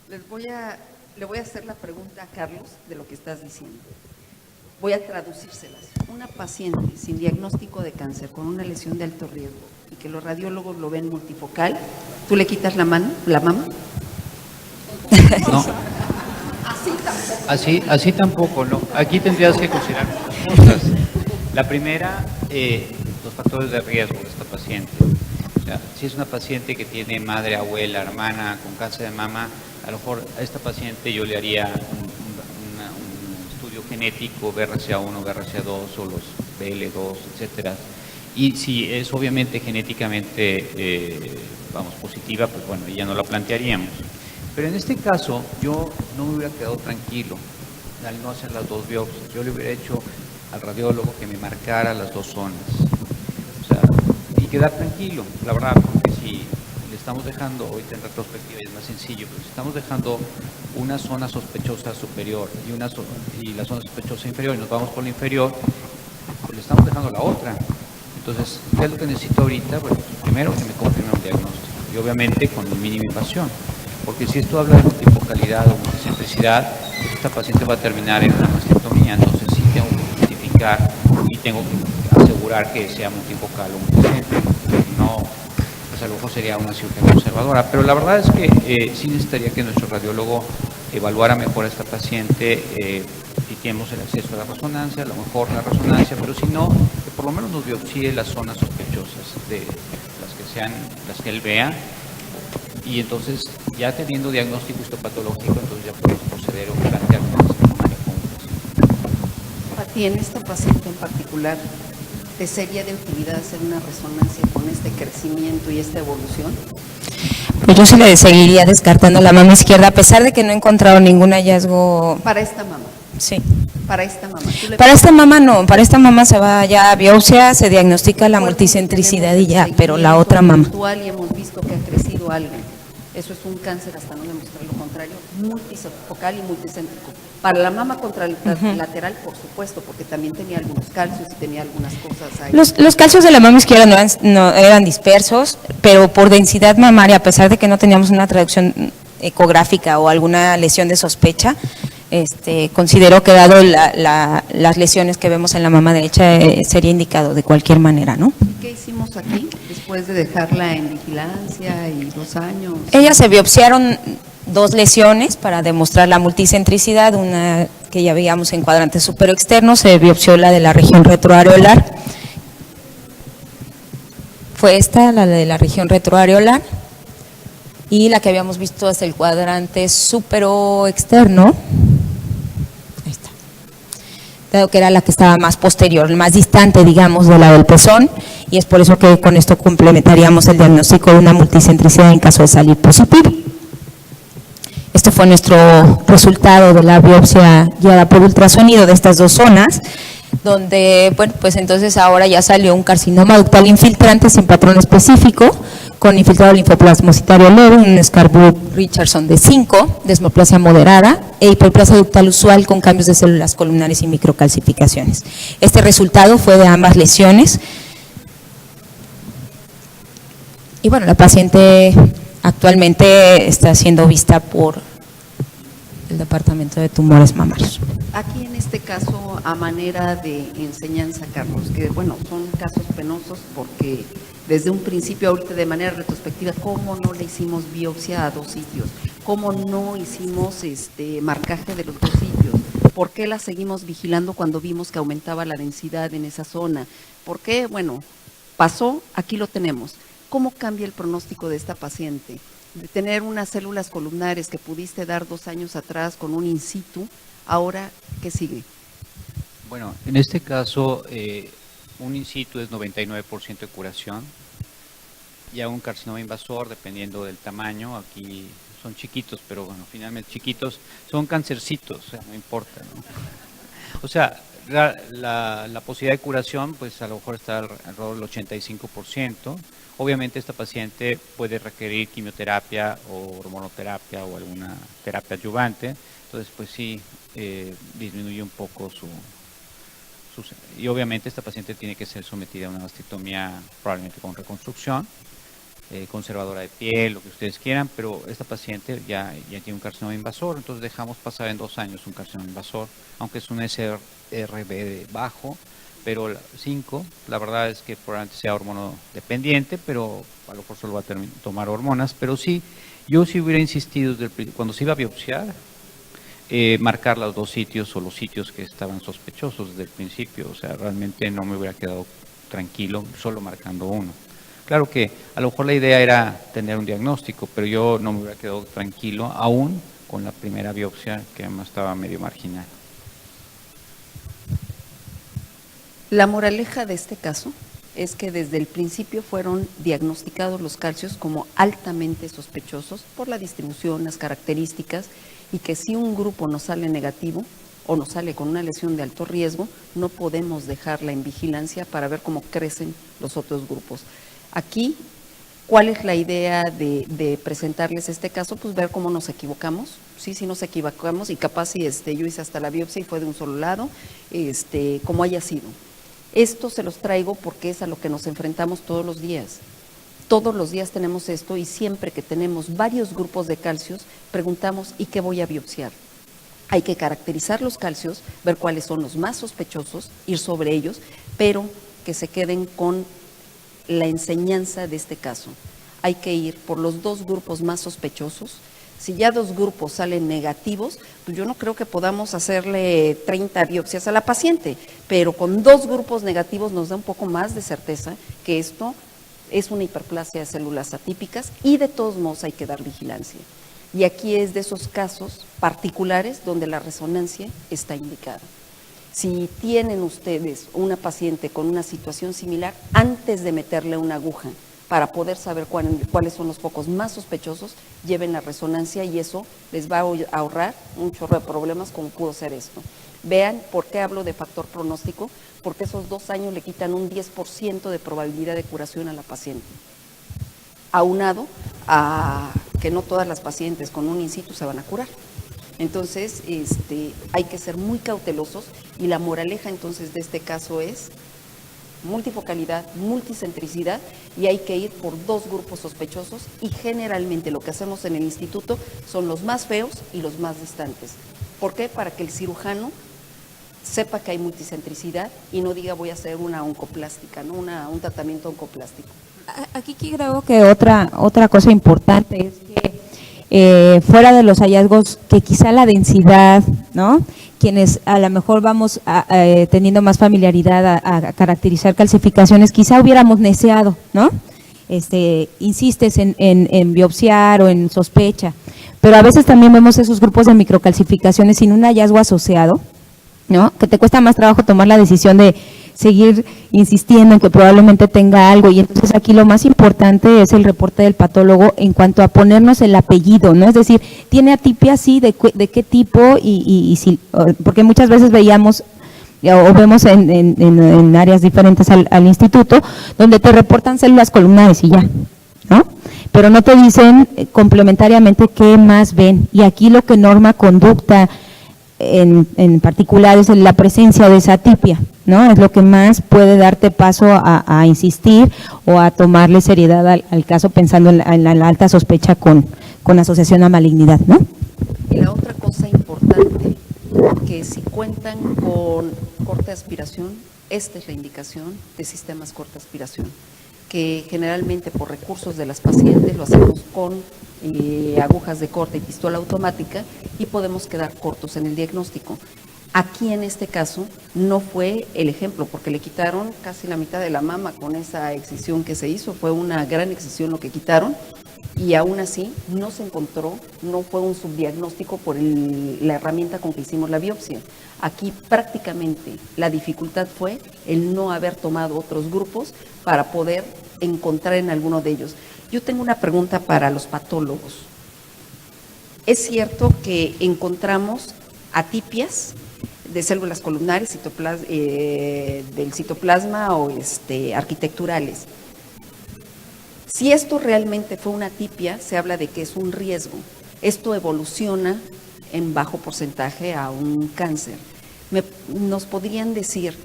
Le voy a hacer la pregunta a Carlos de lo que estás diciendo. Voy a traducírselas. Una paciente sin diagnóstico de cáncer con una lesión de alto riesgo y que los radiólogos lo ven multifocal, ¿tú le quitas la mano, la mama? No. Así tampoco, ¿no? Aquí tendrías que considerar muchas cosas. La primera, los factores de riesgo de esta paciente. O sea, si es una paciente que tiene madre, abuela, hermana con cáncer de mama, a lo mejor a esta paciente yo le haría un estudio genético, BRCA1, BRCA2 o los BL2, etcétera. Y si es obviamente genéticamente, positiva, pues bueno, ya no la plantearíamos. Pero en este caso, yo no me hubiera quedado tranquilo al no hacer las dos biopsias. Yo le hubiera hecho al radiólogo que me marcara las dos zonas. O sea, y quedar tranquilo, la verdad, porque si le estamos dejando, ahorita en retrospectiva es más sencillo, pero si estamos dejando una zona sospechosa superior y la zona sospechosa inferior y nos vamos por la inferior, pues le estamos dejando la otra. Entonces, ¿qué es lo que necesito ahorita? Bueno, primero que me confirme un diagnóstico y obviamente con mínima invasión. Porque si esto habla de multifocalidad o multicentricidad, pues esta paciente va a terminar en una mastectomía, entonces sí tengo que justificar y tengo que asegurar que sea multifocal o multicéntrico. No, pues a lo mejor sería una cirugía conservadora, pero la verdad es que sí necesitaría que nuestro radiólogo evaluara mejor a esta paciente si tenemos el acceso a la resonancia, a lo mejor la resonancia, pero si no, que por lo menos nos biopsie las zonas sospechosas de las que él vea. Y entonces, ya teniendo diagnóstico histopatológico, entonces ya podemos proceder o plantear una mastectomía con Pati, en esta paciente en particular, ¿te sería de utilidad hacer una resonancia con este crecimiento y esta evolución? Pues yo sí le seguiría descartando la mama izquierda, a pesar de que no he encontrado ningún hallazgo. Para esta mama. Sí. Para esta mama. Para esta mama no, para esta mama se va ya a biopsia, se diagnostica la multicentricidad y ya, pero la otra mama. Y hemos visto que ha crecido algo. Eso es un cáncer, hasta no demostrar lo contrario, multifocal y multicéntrico. Para la mama contralateral, por supuesto, porque también tenía algunos calcios y tenía algunas cosas ahí. Los calcios de la mama izquierda no eran dispersos, pero por densidad mamaria, a pesar de que no teníamos una traducción ecográfica o alguna lesión de sospecha, considero que dado las lesiones que vemos en la mama derecha, sería indicado de cualquier manera, ¿no? ¿Y qué hicimos aquí después de dejarla en vigilancia y 2 años? Ellas se biopsiaron 2 lesiones para demostrar la multicentricidad, una que ya veíamos en cuadrante superexterno, se biopsió la de la región retroareolar. Fue esta, la de la región retroareolar, y la que habíamos visto hasta el cuadrante superoexterno. Ahí está. Dado que era la que estaba más posterior, más distante, digamos, de la del pezón, y es por eso que con esto complementaríamos el diagnóstico de una multicentricidad en caso de salir positivo. Este fue nuestro resultado de la biopsia guiada por ultrasonido de estas 2 zonas, donde, bueno, pues entonces ahora ya salió un carcinoma ductal infiltrante sin patrón específico, con infiltrado linfoplasmocitario leve, un Scarborough-Richardson de 5, desmoplasia moderada e hiperplasia ductal usual con cambios de células columnares y microcalcificaciones. Este resultado fue de ambas lesiones. Y bueno, la paciente actualmente está siendo vista por el Departamento de Tumores Mamarios. Aquí en este caso, a manera de enseñanza, Carlos, que bueno, son casos penosos porque desde un principio, ahorita de manera retrospectiva, ¿cómo no le hicimos biopsia a 2 sitios? ¿Cómo no hicimos marcaje de los 2 sitios? ¿Por qué la seguimos vigilando cuando vimos que aumentaba la densidad en esa zona? ¿Por qué? Bueno, pasó, aquí lo tenemos. ¿Cómo cambia el pronóstico de esta paciente? De tener unas células columnares que pudiste dar 2 años atrás con un in situ, ahora, ¿qué sigue? Bueno, en este caso, un in situ es 99% de curación. Ya un carcinoma invasor, dependiendo del tamaño, aquí son chiquitos, pero bueno, finalmente chiquitos, son cancercitos, o sea, no importa, ¿no? O sea, la posibilidad de curación, pues a lo mejor está alrededor del 85%. Obviamente esta paciente puede requerir quimioterapia o hormonoterapia o alguna terapia adyuvante, entonces pues sí, disminuye un poco y obviamente esta paciente tiene que ser sometida a una mastectomía probablemente con reconstrucción, conservadora de piel, lo que ustedes quieran, pero esta paciente ya tiene un carcinoma invasor, entonces dejamos pasar en 2 años un carcinoma invasor, aunque es un SRB bajo, pero 5, la verdad es que probablemente sea hormonodependiente, pero a lo mejor solo va a tomar hormonas, pero sí, yo sí hubiera insistido cuando se iba a biopsiar, marcar los 2 sitios o los sitios que estaban sospechosos desde el principio, o sea, realmente no me hubiera quedado tranquilo solo marcando uno. Claro que a lo mejor la idea era tener un diagnóstico, pero yo no me hubiera quedado tranquilo aún con la primera biopsia que además estaba medio marginal. La moraleja de este caso es que desde el principio fueron diagnosticados los calcios como altamente sospechosos por la distribución, las características, y que si un grupo nos sale negativo o nos sale con una lesión de alto riesgo, no podemos dejarla en vigilancia para ver cómo crecen los otros grupos. Aquí, ¿cuál es la idea de presentarles este caso? Pues ver cómo nos equivocamos, sí, si nos equivocamos, y capaz si yo hice hasta la biopsia y fue de un solo lado, como haya sido. Esto se los traigo porque es a lo que nos enfrentamos todos los días. Todos los días tenemos esto y siempre que tenemos varios grupos de calcios, preguntamos, ¿y qué voy a biopsiar? Hay que caracterizar los calcios, ver cuáles son los más sospechosos, ir sobre ellos, pero que se queden con la enseñanza de este caso. Hay que ir por los 2 grupos más sospechosos. Si ya 2 grupos salen negativos, pues yo no creo que podamos hacerle 30 biopsias a la paciente, pero con 2 grupos negativos nos da un poco más de certeza que esto es una hiperplasia de células atípicas y de todos modos hay que dar vigilancia. Y aquí es de esos casos particulares donde la resonancia está indicada. Si tienen ustedes una paciente con una situación similar, antes de meterle una aguja para poder saber cuáles son los focos más sospechosos, lleven la resonancia y eso les va a ahorrar un chorro de problemas como pudo ser esto. Vean por qué hablo de factor pronóstico, porque esos 2 años le quitan un 10% de probabilidad de curación a la paciente. Aunado a que no todas las pacientes con un in situ se van a curar. Entonces, hay que ser muy cautelosos y la moraleja entonces de este caso es multifocalidad, multicentricidad y hay que ir por 2 grupos sospechosos y generalmente lo que hacemos en el instituto son los más feos y los más distantes. ¿Por qué? Para que el cirujano sepa que hay multicentricidad y no diga voy a hacer una oncoplástica, ¿no? Un tratamiento oncoplástico. Aquí creo que otra cosa importante es que fuera de los hallazgos, que quizá la densidad, ¿no? Quienes a lo mejor vamos teniendo más familiaridad a caracterizar calcificaciones, quizá hubiéramos neceado, ¿no? Insistes en biopsiar o en sospecha, pero a veces también vemos esos grupos de microcalcificaciones sin un hallazgo asociado, ¿no? Que te cuesta más trabajo tomar la decisión de seguir insistiendo en que probablemente tenga algo, y entonces aquí lo más importante es el reporte del patólogo en cuanto a ponernos el apellido, ¿no? Es decir, ¿tiene atipia? Sí, ¿de qué tipo? Y si, porque muchas veces veíamos o vemos en áreas diferentes al instituto, donde te reportan células columnares y ya, ¿no? Pero no te dicen complementariamente qué más ven, y aquí lo que norma conducta en particular es la presencia de esa atipia, ¿no? Es lo que más puede darte paso a insistir o a tomarle seriedad al caso pensando en la alta sospecha con asociación a malignidad, ¿no? Y la otra cosa importante, que si cuentan con corta aspiración, esta es la indicación de sistemas corta aspiración, que generalmente por recursos de las pacientes lo hacemos con agujas de corte y pistola automática y podemos quedar cortos en el diagnóstico. Aquí en este caso no fue el ejemplo porque le quitaron casi la mitad de la mama con esa excisión que se hizo, fue una gran excisión lo que quitaron y aún así no se encontró, no fue un subdiagnóstico por la herramienta con que hicimos la biopsia. Aquí prácticamente la dificultad fue el no haber tomado otros grupos para poder encontrar en alguno de ellos. Yo tengo una pregunta para los patólogos. ¿Es cierto que encontramos atipias de células columnares, del citoplasma o arquitecturales? Si esto realmente fue una atipia, se habla de que es un riesgo. Esto evoluciona en bajo porcentaje a un cáncer. ¿Nos podrían decir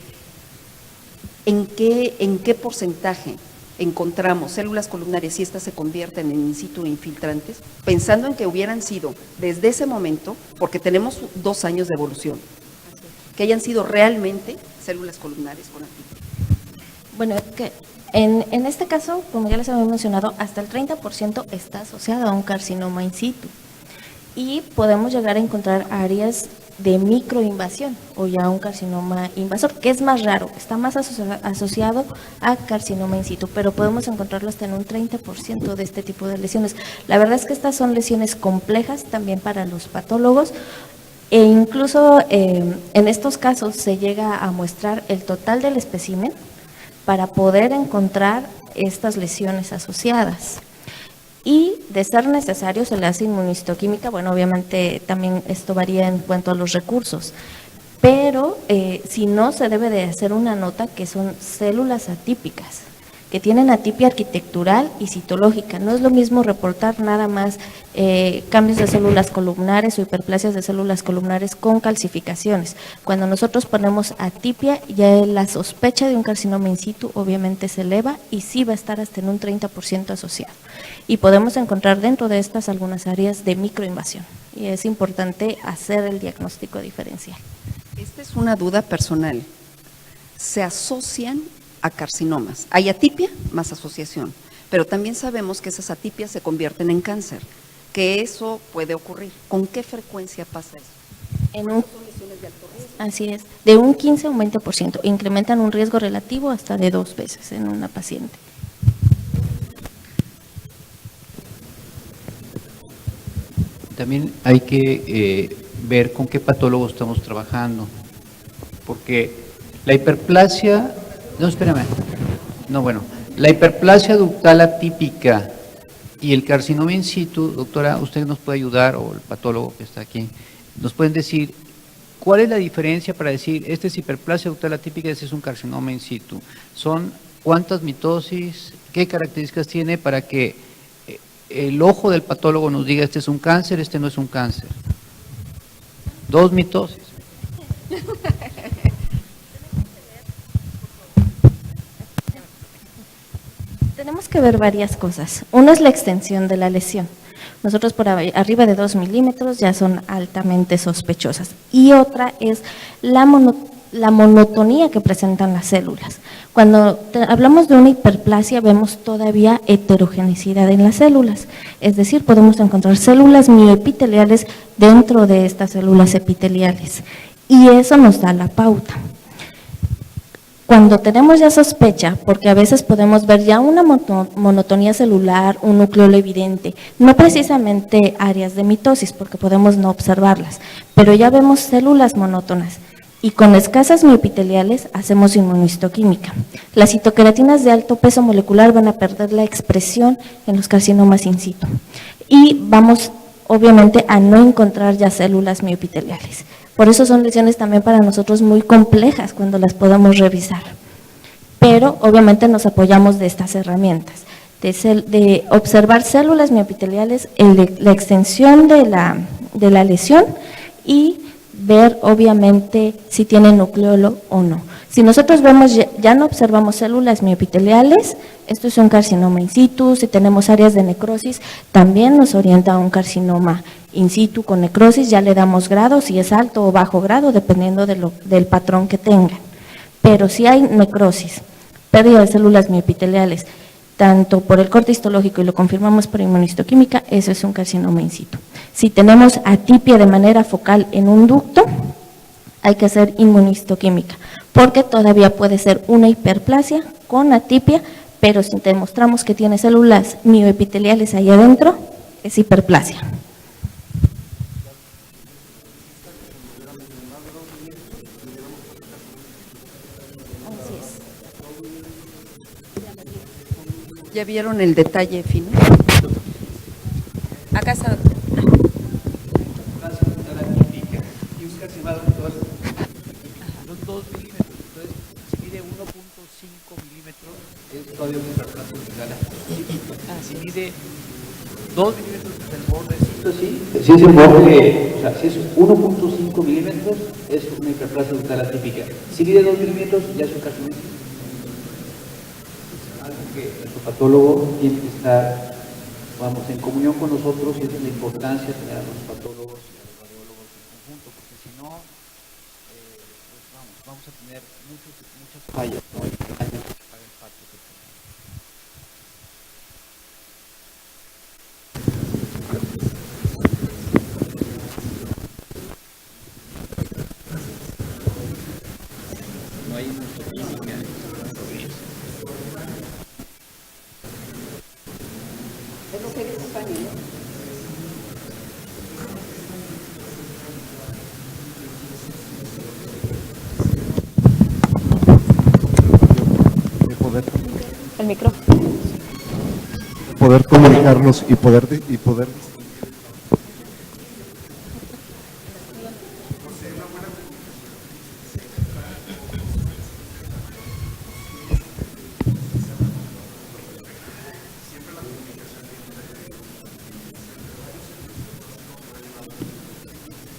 en qué porcentaje encontramos células columnares y estas se convierten en in situ infiltrantes, pensando en que hubieran sido desde ese momento, porque tenemos 2 años de evolución, que hayan sido realmente células columnares con atipia. Bueno, que en este caso, como ya les había mencionado, hasta el 30% está asociado a un carcinoma in situ. Y podemos llegar a encontrar áreas de microinvasión o ya un carcinoma invasor, que es más raro, está más asociado a carcinoma in situ, pero podemos encontrarlo hasta en un 30% de este tipo de lesiones. La verdad es que estas son lesiones complejas también para los patólogos, e incluso en estos casos se llega a muestrar el total del espécimen para poder encontrar estas lesiones asociadas. Y de ser necesario se le hace inmunistoquímica, bueno, obviamente también esto varía en cuanto a los recursos, pero si no, se debe de hacer una nota que son células atípicas, que tienen atipia arquitectural y citológica. No es lo mismo reportar nada más cambios de células columnares o hiperplasias de células columnares con calcificaciones. Cuando nosotros ponemos atipia, ya la sospecha de un carcinoma in situ obviamente se eleva y sí va a estar hasta en un 30% asociado. Y podemos encontrar dentro de estas algunas áreas de microinvasión. Y es importante hacer el diagnóstico diferencial. Esta es una duda personal. Se asocian a carcinomas. Hay atipia más asociación, pero también sabemos que esas atipias se convierten en cáncer, que eso puede ocurrir. ¿Con qué frecuencia pasa eso? En ¿Son un, lesiones de alto riesgo? así es, de un 15 a un 20%. Incrementan un riesgo relativo hasta de 2 veces en una paciente. También hay que ver con qué patólogo estamos trabajando, porque la hiperplasia, no, espérame, no, bueno, la hiperplasia ductal atípica y el carcinoma in situ, doctora, usted nos puede ayudar, o el patólogo que está aquí, nos pueden decir cuál es la diferencia para decir, este es hiperplasia ductal atípica, este es un carcinoma in situ. Son cuántas mitosis, qué características tiene para que el ojo del patólogo nos diga, este es un cáncer, este no es un cáncer. 2 mitosis. Tenemos que ver varias cosas. Una es la extensión de la lesión. Nosotros por arriba de 2 milímetros ya son altamente sospechosas. Y otra es la monotonía que presentan las células. Cuando hablamos de una hiperplasia vemos todavía heterogeneidad en las células. Es decir, podemos encontrar células mioepiteliales dentro de estas células epiteliales. Y eso nos da la pauta. Cuando tenemos ya sospecha, porque a veces podemos ver ya una monotonía celular, un nucleolo evidente, no precisamente áreas de mitosis, porque podemos no observarlas, pero ya vemos células monótonas y con escasas mioepiteliales hacemos inmunistoquímica. Las citoqueratinas de alto peso molecular van a perder la expresión en los carcinomas in situ y vamos obviamente a no encontrar ya células mioepiteliales. Por eso son lesiones también para nosotros muy complejas cuando las podamos revisar. Pero obviamente nos apoyamos de estas herramientas, de observar células mioepiteliales, la extensión de la lesión y ver obviamente si tiene nucleolo o no. Si nosotros vemos, ya no observamos células mioepiteliales, esto es un carcinoma in situ. Si tenemos áreas de necrosis, también nos orienta a un carcinoma in situ con necrosis, ya le damos grado, si es alto o bajo grado, dependiendo del patrón que tengan. Pero si hay necrosis, pérdida de células mioepiteliales, tanto por el corte histológico y lo confirmamos por inmunistoquímica, eso es un carcinoma in situ. Si tenemos atipia de manera focal en un ducto, hay que hacer inmunistoquímica, porque todavía puede ser una hiperplasia con atipia, pero si demostramos que tiene células mioepiteliales ahí adentro, es hiperplasia. ¿Ya vieron el detalle fino? Acá está. Y un carcinoma son 2 milímetros, entonces si mide 1.5 milímetros es todavía una hiperplasia ductal atípica. Si mide 2 milímetros es el bordecito, sí. Si es el borde, o sea, si es 1.5 milímetros es una hiperplasia ductal atípica. Si mide 2 milímetros ya es un carcinoma. Algo que patólogo tiene que estar, vamos, en comunión con nosotros, y esa es la importancia de tener a los patólogos y a los radiólogos en conjunto, porque si no, pues vamos a tener muchas fallas, ¿no? Y finalmente se paga el pacto que tenemos. No hay química en rodillas. Es lo que hay que acompañar, ¿no? El micrófono. Poder comunicarnos y poder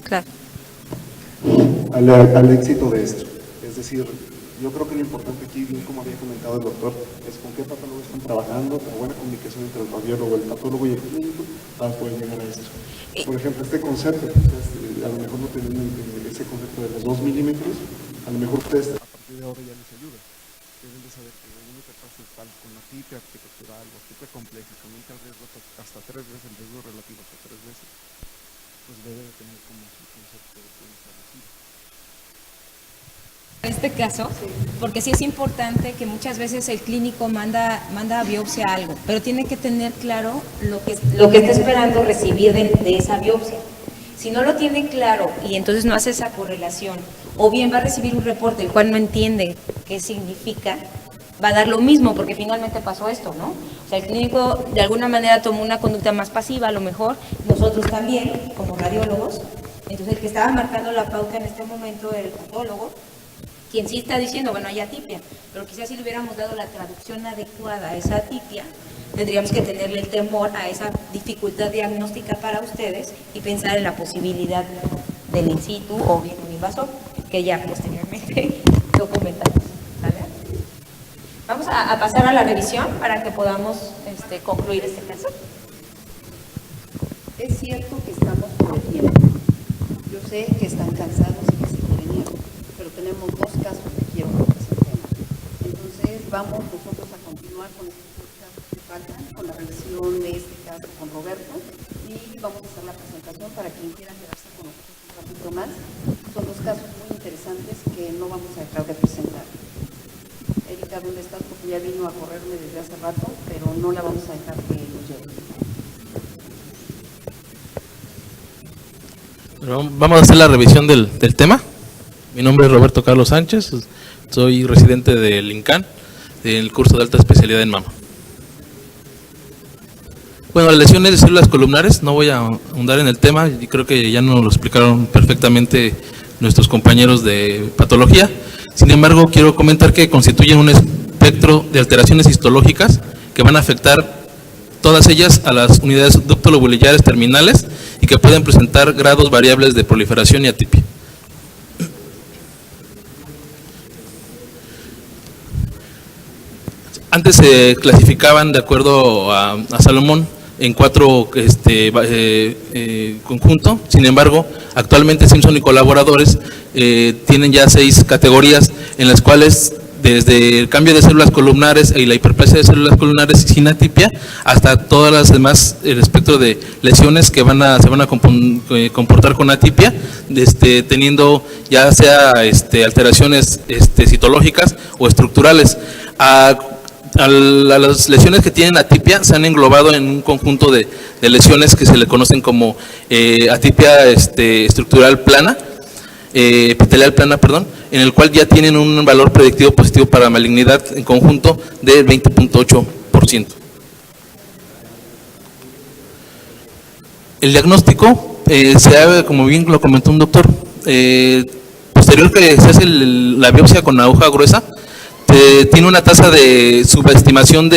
Claro. al éxito de esto. Es decir, yo creo que lo importante aquí, bien como había comentado el doctor, es con qué patólogo están trabajando, la buena comunicación entre el radiólogo, el patólogo y el clínico para poder llegar a esto. Por ejemplo, este concepto, a lo mejor no tienen ese concepto de los 2 milímetros, a lo mejor ustedes a partir de ahora ya les ayuda. Deben de saber que uno que pasa con la tipia arquitectural o tipia compleja, que aumenta el riesgo hasta 3 veces, el riesgo relativo hasta 3 veces, pues debe de tener como su concepto bien establecido. En este caso, porque sí es importante que muchas veces el clínico manda a biopsia algo, pero tiene que tener claro lo que está esperando recibir de esa biopsia. Si no lo tiene claro y entonces no hace esa correlación, o bien va a recibir un reporte el cual no entiende qué significa, va a dar lo mismo, porque finalmente pasó esto, ¿no? O sea, el clínico de alguna manera tomó una conducta más pasiva, a lo mejor, nosotros también, como radiólogos. Entonces el que estaba marcando la pauta en este momento era el patólogo, quien sí está diciendo, bueno, hay atipia, pero quizás si le hubiéramos dado la traducción adecuada a esa atipia, tendríamos que tenerle el temor a esa dificultad diagnóstica para ustedes y pensar en la posibilidad del in situ o bien un invasor, que ya posteriormente documentamos. ¿Vale? Vamos a pasar a la revisión para que podamos concluir este caso. Es cierto que estamos por el tiempo. Yo sé que están cansados y que se quieren ir, pero tenemos 2 casos que quiero que presentemos. Entonces vamos nosotros a continuar con estos 2 casos que faltan, con la revisión de este caso con Roberto, y vamos a hacer la presentación para quien quiera quedarse con nosotros un ratito más. Son 2 casos muy interesantes que no vamos a dejar de presentar. Erika, ¿dónde estás? Porque ya vino a correrme desde hace rato, pero no la vamos a dejar que nos lleve. Bueno, vamos a hacer la revisión del tema. Mi nombre es Roberto Carlos Sánchez, soy residente del INCAN, del curso de alta especialidad en mama. Bueno, las lesiones de células columnares, no voy a ahondar en el tema, y creo que ya nos lo explicaron perfectamente nuestros compañeros de patología. Sin embargo, quiero comentar que constituyen un espectro de alteraciones histológicas que van a afectar todas ellas a las unidades ductolobularias terminales y que pueden presentar grados variables de proliferación y atipia. Antes se clasificaban, de acuerdo a Salomón, en 4 conjuntos. Sin embargo, actualmente Simpson y colaboradores tienen ya 6 categorías en las cuales, desde el cambio de células columnares y la hiperplasia de células columnares sin atipia, hasta todas las demás, el espectro de lesiones que se van a comportar con atipia, teniendo ya sea alteraciones citológicas o estructurales. A las lesiones que tienen atipia se han englobado en un conjunto de lesiones que se le conocen como atipia estructural plana, epitelial plana, perdón, en el cual ya tienen un valor predictivo positivo para malignidad en conjunto de 20.8%. El diagnóstico se hace, como bien lo comentó un doctor, posterior que se hace la biopsia con aguja gruesa, tiene una tasa de subestimación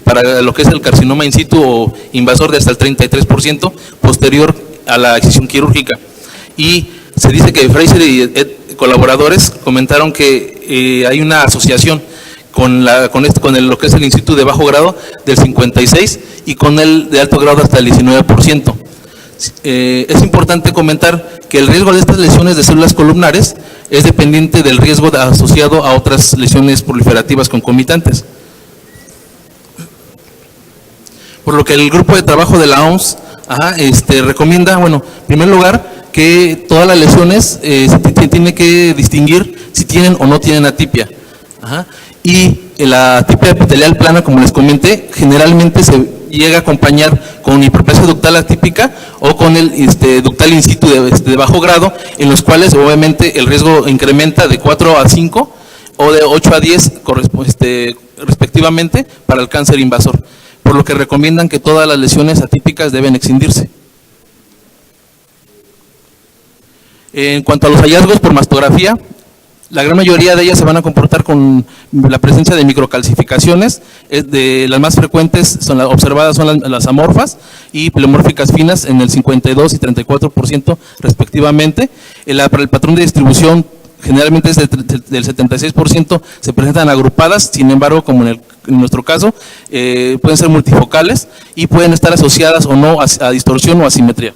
para lo que es el carcinoma in situ o invasor de hasta el 33% posterior a la excisión quirúrgica. Y se dice que Fraser y colaboradores comentaron que hay una asociación con lo que es el in situ de bajo grado del 56% y con el de alto grado hasta el 19%. Es importante comentar que el riesgo de estas lesiones de células columnares es dependiente del riesgo asociado a otras lesiones proliferativas concomitantes. Por lo que el grupo de trabajo de la OMS recomienda, bueno, en primer lugar, que todas las lesiones se tiene que distinguir si tienen o no tienen atipia. Y la atipia epitelial plana, como les comenté, generalmente se llega a acompañar con hiperplasia ductal atípica o con el ductal in situ de bajo grado, en los cuales obviamente el riesgo incrementa de 4 a 5 o de 8 a 10 respectivamente para el cáncer invasor, por lo que recomiendan que todas las lesiones atípicas deben excindirse. En cuanto a los hallazgos por mastografía, la gran mayoría de ellas se van a comportar con la presencia de microcalcificaciones. De las más frecuentes observadas son las amorfas y pleomórficas finas en el 52 y 34% respectivamente. Para el patrón de distribución generalmente es del 76%, se presentan agrupadas, sin embargo, como en nuestro caso, pueden ser multifocales y pueden estar asociadas o no a distorsión o asimetría.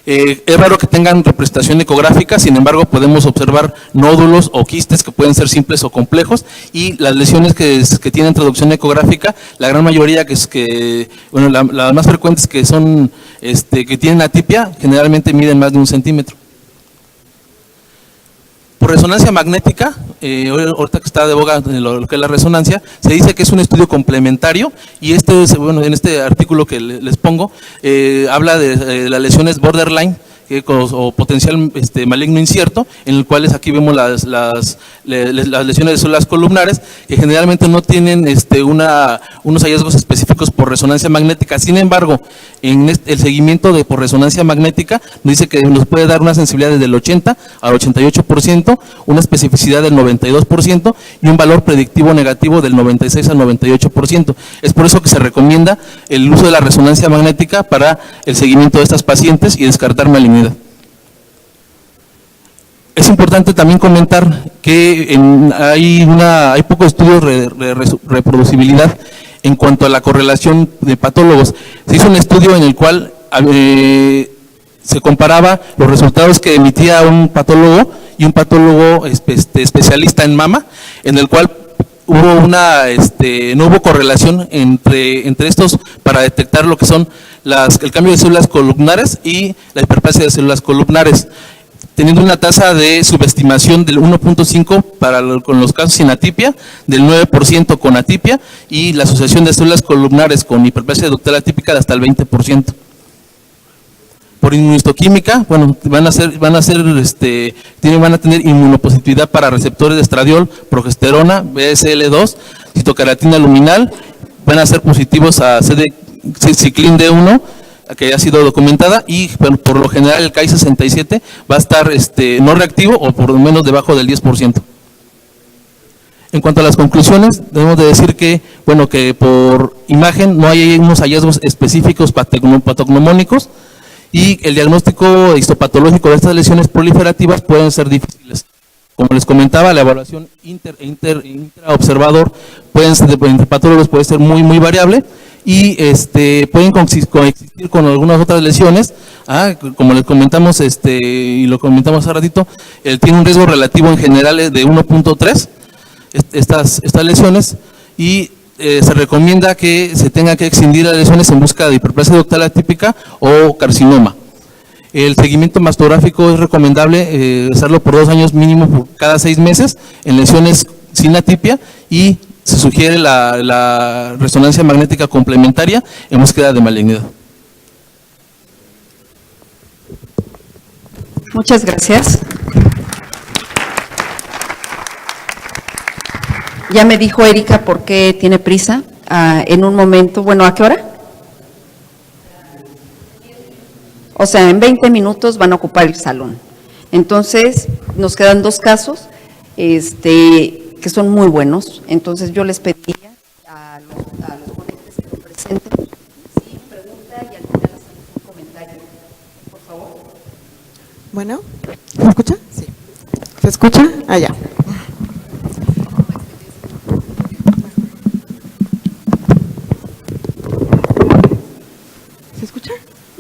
Es raro que tengan representación ecográfica, sin embargo podemos observar nódulos o quistes que pueden ser simples o complejos, y las lesiones que tienen traducción ecográfica, la gran mayoría las más frecuentes que son que tienen atipia, generalmente miden más de 1 centímetro. Por resonancia magnética, ahorita que está de boga lo que es la resonancia, se dice que es un estudio complementario, y en este artículo que les pongo, habla de las lesiones borderline o potencial maligno incierto, en el cual aquí vemos las lesiones de células columnares, que generalmente no tienen unos hallazgos específicos por resonancia magnética. Sin embargo, en el seguimiento por resonancia magnética nos dice que nos puede dar una sensibilidad desde el 80 al 88%, una especificidad del 92% y un valor predictivo negativo del 96 al 98%. Es por eso que se recomienda el uso de la resonancia magnética para el seguimiento de estas pacientes y descartar malignidad. Es importante también comentar que hay pocos estudios de reproducibilidad en cuanto a la correlación de patólogos. Se hizo un estudio en el cual se comparaba los resultados que emitía un patólogo y un patólogo especialista en mama, en el cual no hubo correlación entre estos para detectar lo que son el cambio de células columnares y la hiperplasia de células columnares, teniendo una tasa de subestimación del 1.5 con los casos sin atipia, del 9% con atipia, y la asociación de células columnares con hiperplasia ductal atípica de hasta el 20%. Por inmunohistoquímica, bueno, van a tener inmunopositividad para receptores de estradiol, progesterona, BSL2, citocaratina luminal, van a ser positivos a ciclin D1, que ha sido documentada, y por lo general el Ki-67 va a estar no reactivo o por lo menos debajo del 10%. En cuanto a las conclusiones, debemos de decir que por imagen no hay unos hallazgos específicos patognomónicos, y el diagnóstico histopatológico de estas lesiones proliferativas pueden ser difíciles. Como les comentaba, la evaluación intraobservador entre patólogos puede ser muy, muy variable, y pueden coexistir con algunas otras lesiones, como les comentamos y lo comentamos hace ratito, tiene un riesgo relativo en general de 1.3 estas lesiones, y se recomienda que se tenga que excindir las lesiones en busca de hiperplasia ductal atípica o carcinoma. El seguimiento mastográfico es recomendable hacerlo por 2 años mínimo por cada 6 meses en lesiones sin atipia, y se sugiere la resonancia magnética complementaria en búsqueda de malignidad. Muchas gracias. Ya me dijo Erika por qué tiene prisa. En un momento, bueno, ¿a qué hora? O sea, en 20 minutos van a ocupar el salón. Entonces, nos quedan 2 casos que son muy buenos. Entonces, yo les pediría a los ponentes que lo presenten sin pregunta y al final hacemos un comentario. Por favor. Bueno, ¿se escucha? Sí. ¿Se escucha? Allá.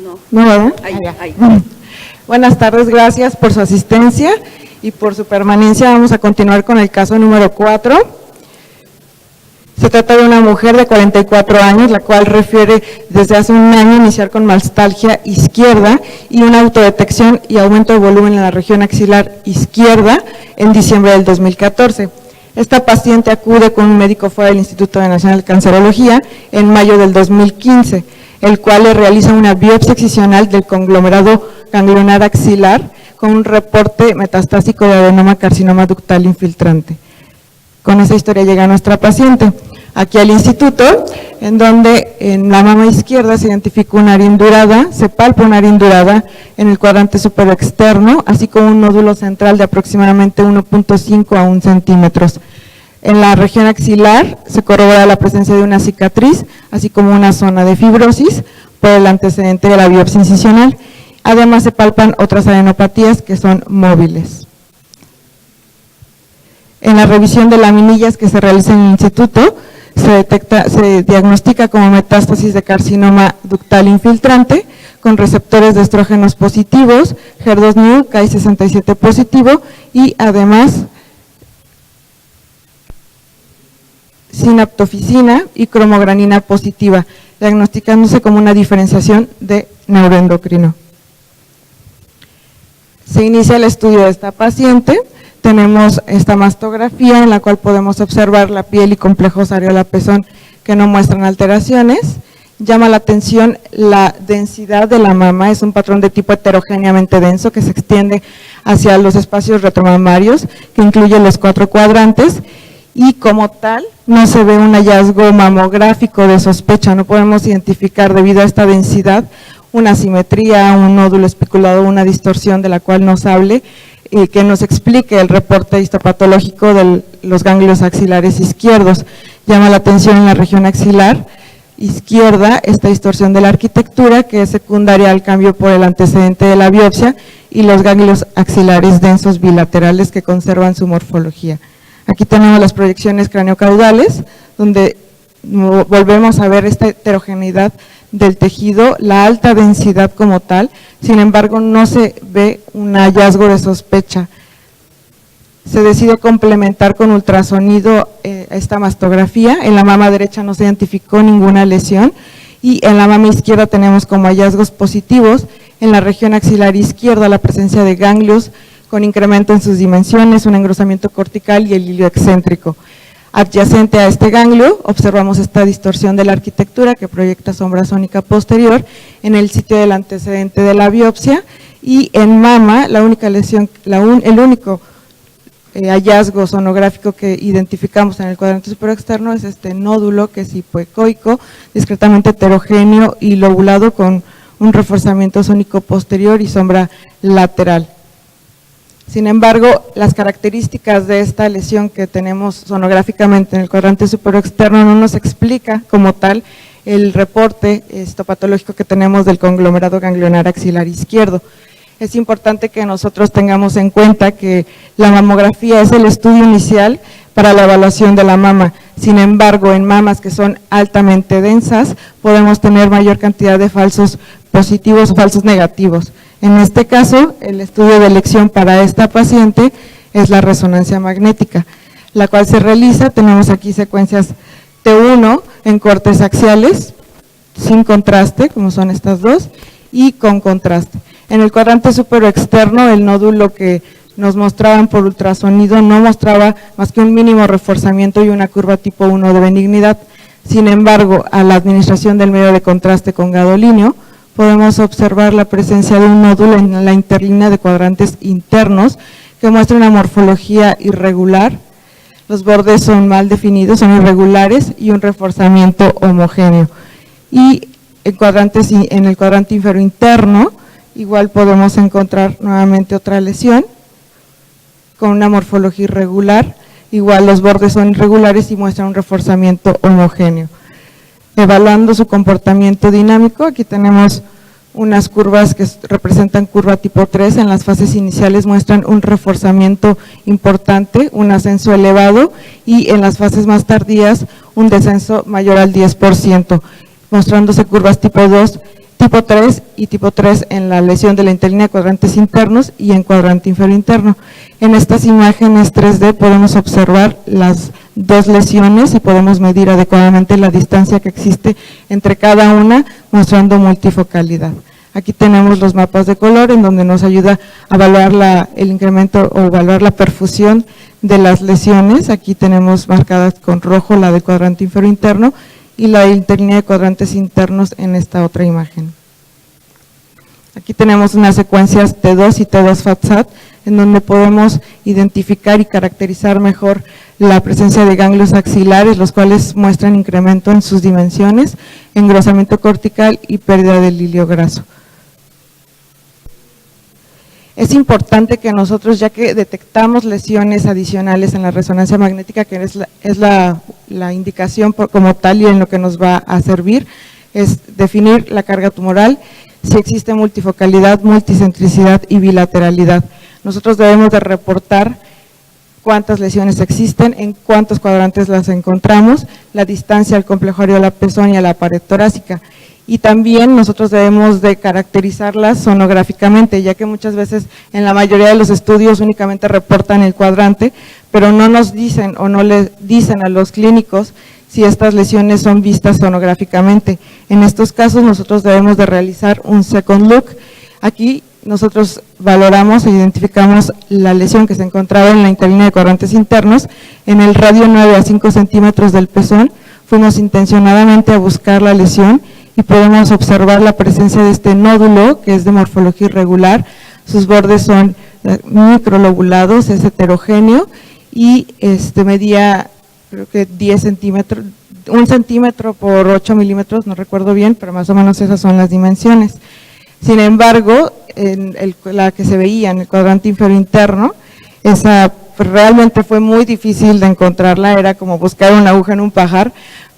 No, ¿verdad? Ahí. Buenas tardes, gracias por su asistencia y por su permanencia. Vamos a continuar con el caso número 4. Se trata de una mujer de 44 años, la cual refiere desde hace un año iniciar con mastalgia izquierda y una autodetección y aumento de volumen en la región axilar izquierda en diciembre del 2014. Esta paciente acude con un médico fuera del Instituto Nacional de Cancerología en mayo del 2015, el cual le realiza una biopsia excisional del conglomerado ganglionar axilar con un reporte metastásico de adenoma carcinoma ductal infiltrante. Con esa historia llega nuestra paciente aquí al instituto, en donde en la mama izquierda se identifica una área indurada, se palpa una área indurada en el cuadrante superior externo, así como un nódulo central de aproximadamente 1.5 a 1 centímetros. En la región axilar se corrobora la presencia de una cicatriz, así como una zona de fibrosis por el antecedente de la biopsia incisional. Además se palpan otras adenopatías que son móviles. En la revisión de laminillas que se realiza en el instituto, se diagnostica como metástasis de carcinoma ductal infiltrante con receptores de estrógenos positivos, HER2/neu, Ki67 positivo y además sinaptofisina y cromogranina positiva, diagnosticándose como una diferenciación de neuroendocrino. Se inicia el estudio de esta paciente. Tenemos esta mastografía en la cual podemos observar la piel y complejos areola-pezón que no muestran alteraciones. Llama la atención la densidad de la mama, es un patrón de tipo heterogéneamente denso que se extiende hacia los espacios retromamarios, que incluye los 4 cuadrantes, y como tal no se ve un hallazgo mamográfico de sospecha, no podemos identificar debido a esta densidad una asimetría, un nódulo especulado, una distorsión de la cual nos hable y que nos explique el reporte histopatológico de los ganglios axilares izquierdos. Llama la atención en la región axilar izquierda esta distorsión de la arquitectura que es secundaria al cambio por el antecedente de la biopsia y los ganglios axilares densos bilaterales que conservan su morfología. Aquí tenemos las proyecciones craneocaudales, donde volvemos a ver esta heterogeneidad del tejido, la alta densidad como tal, sin embargo no se ve un hallazgo de sospecha. Se decide complementar con ultrasonido esta mastografía. En la mama derecha no se identificó ninguna lesión y en la mama izquierda tenemos como hallazgos positivos en la región axilar izquierda la presencia de ganglios con incremento en sus dimensiones, un engrosamiento cortical y el hilio excéntrico. Adyacente a este ganglio observamos esta distorsión de la arquitectura que proyecta sombra sónica posterior en el sitio del antecedente de la biopsia y en mama la única lesión, el único hallazgo sonográfico que identificamos en el cuadrante superior externo es este nódulo que es hipoecoico, discretamente heterogéneo y lobulado con un reforzamiento sónico posterior y sombra lateral. Sin embargo, las características de esta lesión que tenemos sonográficamente en el cuadrante superior externo no nos explica como tal el reporte histopatológico que tenemos del conglomerado ganglionar axilar izquierdo. Es importante que nosotros tengamos en cuenta que la mamografía es el estudio inicial para la evaluación de la mama. Sin embargo, en mamas que son altamente densas podemos tener mayor cantidad de falsos positivos o falsos negativos. En este caso, el estudio de elección para esta paciente es la resonancia magnética, la cual se realiza, tenemos aquí secuencias T1 en cortes axiales, sin contraste, como son estas dos, y con contraste. En el cuadrante superior externo, el nódulo que nos mostraban por ultrasonido no mostraba más que un mínimo reforzamiento y una curva tipo 1 de benignidad. Sin embargo, a la administración del medio de contraste con gadolínio, podemos observar la presencia de un nódulo en la interlínea de cuadrantes internos que muestra una morfología irregular. Los bordes son mal definidos, son irregulares y un reforzamiento homogéneo. Y en el cuadrante inferior interno igual podemos encontrar nuevamente otra lesión con una morfología irregular, igual los bordes son irregulares y muestran un reforzamiento homogéneo. Evaluando su comportamiento dinámico, aquí tenemos unas curvas que representan curva tipo 3, en las fases iniciales muestran un reforzamiento importante, un ascenso elevado y en las fases más tardías un descenso mayor al 10%, mostrándose curvas tipo 2 tipo 3 y tipo 3 en la lesión de la interlínea de cuadrantes internos y en cuadrante inferior interno. En estas imágenes 3D podemos observar las dos lesiones y podemos medir adecuadamente la distancia que existe entre cada una, mostrando multifocalidad. Aquí tenemos los mapas de color en donde nos ayuda a evaluar el incremento o evaluar la perfusión de las lesiones. Aquí tenemos marcadas con rojo la de cuadrante inferior interno y la interlínea de cuadrantes internos en esta otra imagen. Aquí tenemos unas secuencias T2 y T2 FATSAT en donde podemos identificar y caracterizar mejor la presencia de ganglios axilares, los cuales muestran incremento en sus dimensiones, engrosamiento cortical y pérdida del hilio graso. Es importante que nosotros, ya que detectamos lesiones adicionales en la resonancia magnética, que es la indicación como tal y en lo que nos va a servir, es definir la carga tumoral, si existe multifocalidad, multicentricidad y bilateralidad. Nosotros debemos de reportar cuántas lesiones existen, en cuántos cuadrantes las encontramos, la distancia al complejo areola-pezón y a la pared torácica. Y también nosotros debemos de caracterizarlas sonográficamente, ya que muchas veces en la mayoría de los estudios únicamente reportan el cuadrante, pero no nos dicen o no le dicen a los clínicos si estas lesiones son vistas sonográficamente. En estos casos nosotros debemos de realizar un second look. Aquí nosotros valoramos e identificamos la lesión que se encontraba en la interlínea de cuadrantes internos, en el radio 9 a 5 centímetros del pezón. Fuimos intencionadamente a buscar la lesión y podemos observar la presencia de este nódulo que es de morfología irregular, sus bordes son microlobulados, es heterogéneo y medía creo que 10 centímetros, 1 centímetro por 8 milímetros, no recuerdo bien, pero más o menos esas son las dimensiones. Sin embargo, la que se veía en el cuadrante inferior interno, esa realmente fue muy difícil de encontrarla, era como buscar una aguja en un pajar,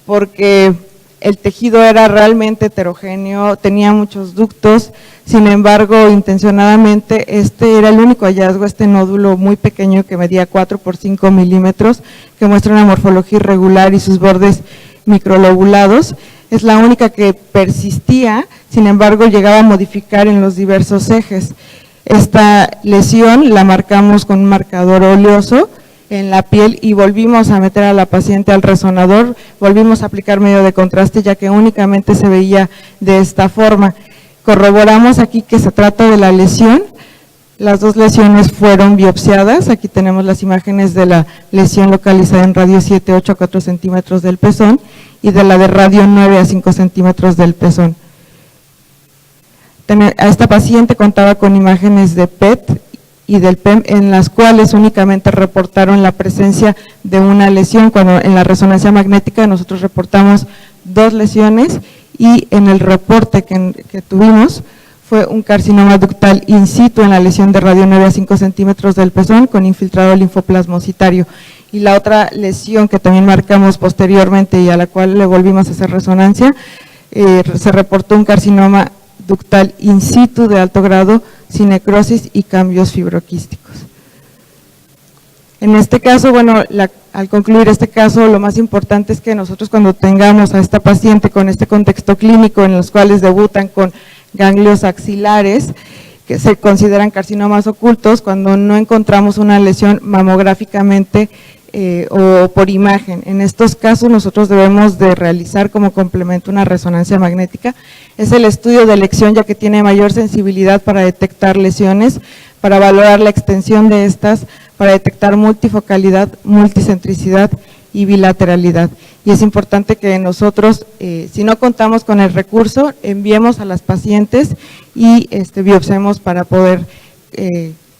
porque el tejido era realmente heterogéneo, tenía muchos ductos, sin embargo, intencionadamente este era el único hallazgo, este nódulo muy pequeño que medía 4 por 5 milímetros, que muestra una morfología irregular y sus bordes microlobulados, es la única que persistía, sin embargo, llegaba a modificar en los diversos ejes. Esta lesión la marcamos con un marcador oleoso en la piel y volvimos a meter a la paciente al resonador, volvimos a aplicar medio de contraste ya que únicamente se veía de esta forma. Corroboramos aquí que se trata de la lesión, las dos lesiones fueron biopsiadas, aquí tenemos las imágenes de la lesión localizada en radio 7, 8 a 4 centímetros del pezón y de la de radio 9 a 5 centímetros del pezón. A esta paciente contaba con imágenes de PET y del PEM en las cuales únicamente reportaron la presencia de una lesión, cuando en la resonancia magnética nosotros reportamos 2 lesiones y en el reporte que tuvimos fue un carcinoma ductal in situ en la lesión de radio 9 a 5 centímetros del pezón con infiltrado linfoplasmocitario. Y la otra lesión que también marcamos posteriormente y a la cual le volvimos a hacer resonancia, se reportó un carcinoma ductal in situ de alto grado, sin necrosis y cambios fibroquísticos. En este caso, bueno, al concluir este caso, lo más importante es que nosotros cuando tengamos a esta paciente con este contexto clínico en los cuales debutan con ganglios axilares, que se consideran carcinomas ocultos, cuando no encontramos una lesión mamográficamente o por imagen. En estos casos nosotros debemos de realizar como complemento una resonancia magnética. Es el estudio de elección ya que tiene mayor sensibilidad para detectar lesiones, para valorar la extensión de estas, para detectar multifocalidad, multicentricidad y bilateralidad. Y es importante que nosotros, si no contamos con el recurso, enviemos a las pacientes y biopsiemos para poder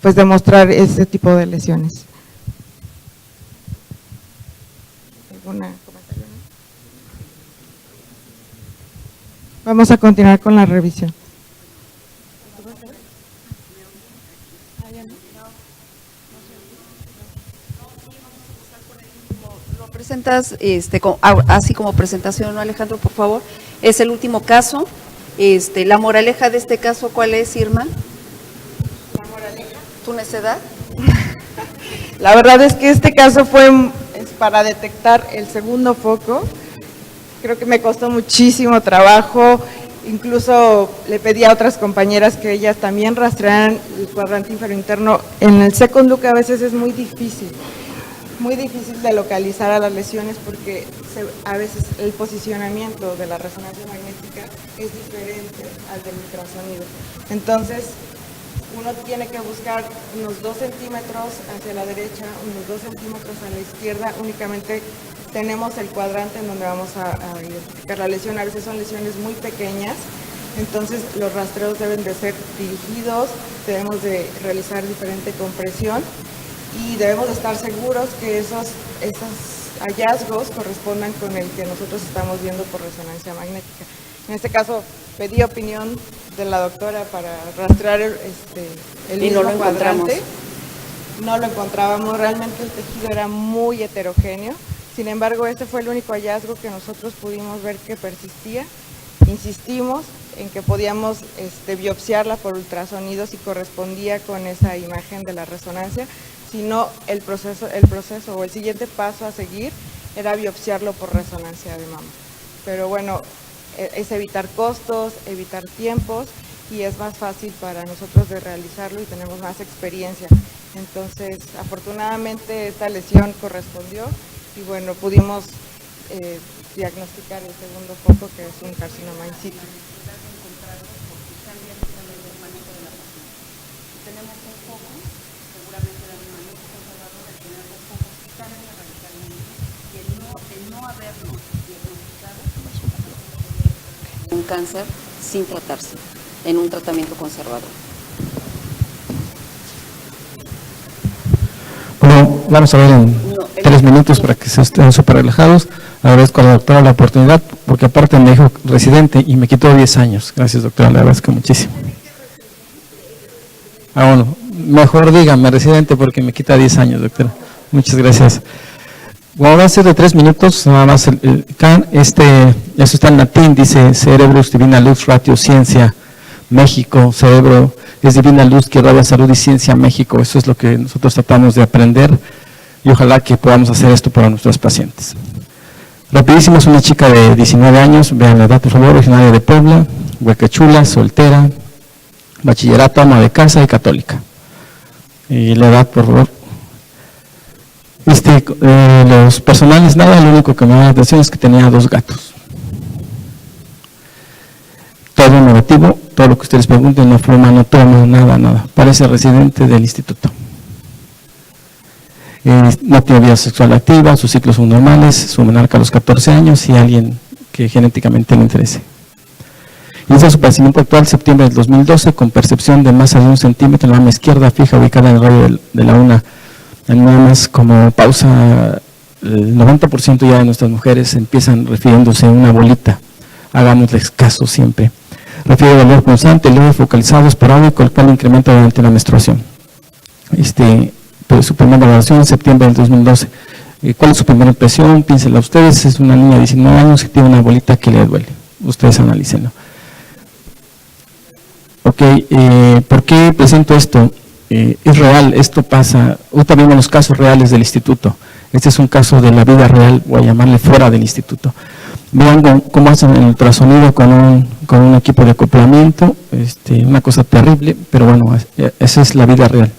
pues demostrar este tipo de lesiones. ¿Alguna comentario? Vamos a continuar con la revisión. Lo presentas así como presentación, ¿no, Alejandro, por favor? Es el último caso. La moraleja de este caso, ¿cuál es, Irma? ¿La moraleja? ¿Tu necedad? La verdad es que este caso es para detectar el segundo foco. Creo que me costó muchísimo trabajo Incluso le pedí a otras compañeras que ellas también rastrearan el cuadrante inferointerno. En el second look a veces es muy difícil de localizar a las lesiones porque a veces el posicionamiento de la resonancia magnética es diferente al del ultrasonido. Entonces, uno tiene que buscar unos 2 centímetros hacia la derecha, unos 2 centímetros a la izquierda. Únicamente tenemos el cuadrante en donde vamos a identificar la lesión. A veces son lesiones muy pequeñas, entonces los rastreos deben de ser dirigidos, debemos de realizar diferente compresión y debemos de estar seguros que esos hallazgos correspondan con el que nosotros estamos viendo por resonancia magnética. En este caso, pedí opinión de la doctora para rastrear el mismo cuadrante. No lo encontrábamos, realmente el tejido era muy heterogéneo. Sin embargo, este fue el único hallazgo que nosotros pudimos ver que persistía. Insistimos en que podíamos biopsiarla por ultrasonido si correspondía con esa imagen de la resonancia. Si no, el proceso o el siguiente paso a seguir era biopsiarlo por resonancia de mama. Pero bueno, es evitar costos, evitar tiempos y es más fácil para nosotros de realizarlo y tenemos más experiencia. Entonces, afortunadamente esta lesión correspondió y bueno, pudimos diagnosticar el segundo foco, que es un carcinoma in situ. Tenemos un foco, seguramente la misma mente conservadora, el tener dos focos que cambian radicalmente y el no haberlo diagnosticado un cáncer sin tratarse, en un tratamiento conservador. Bueno, vamos a ver en 3 minutos para que se estén súper relajados. Agradezco a la doctora la oportunidad, porque aparte me dijo residente y me quitó 10 años. Gracias, doctora, le agradezco muchísimo. Bueno, mejor dígame residente porque me quita 10 años, doctora. Muchas gracias. Bueno, va a ser de 3 minutos, nada más el CAN. Eso está en latín, dice Cerebrus Divina Lux Ratio Ciencia México. Cerebro es divina luz que irradia salud y ciencia México. Eso es lo que nosotros tratamos de aprender y ojalá que podamos hacer esto para nuestros pacientes. Rapidísimo, es una chica de 19 años, vean la edad por favor, originaria de Puebla, huecachula, soltera, bachillerato, ama de casa y católica. Y la edad por favor. Los personales nada, lo único que me da la atención es que tenía 2 gatos. Todo negativo, todo lo que ustedes pregunten, no fuma, no toma, nada. Parece residente del instituto. No tiene vida sexual activa, sus ciclos son normales, su menarca a los 14 años y alguien que genéticamente le interese. Inicia su padecimiento actual septiembre del 2012 con percepción de masa de 1 centímetro en la mama izquierda fija ubicada en el radio de la una. Nada más como pausa, el 90% ya de nuestras mujeres empiezan refiriéndose a una bolita. Hagámosles caso siempre. Refiere dolor constante, leve, focalizado, esporádico, el cual incrementa durante la menstruación. Su primera valoración en septiembre del 2012. ¿Cuál es su primera impresión? Piénsenla ustedes, es una niña de 19 años que tiene una bolita que le duele. Ustedes analícenlo. Ok, ¿por qué presento esto? Es real, esto pasa, ahorita vimos los casos reales del instituto. Este es un caso de la vida real, voy a llamarle fuera del instituto. Vean cómo hacen el ultrasonido con un equipo de acoplamiento, una cosa terrible, pero bueno, esa es la vida real.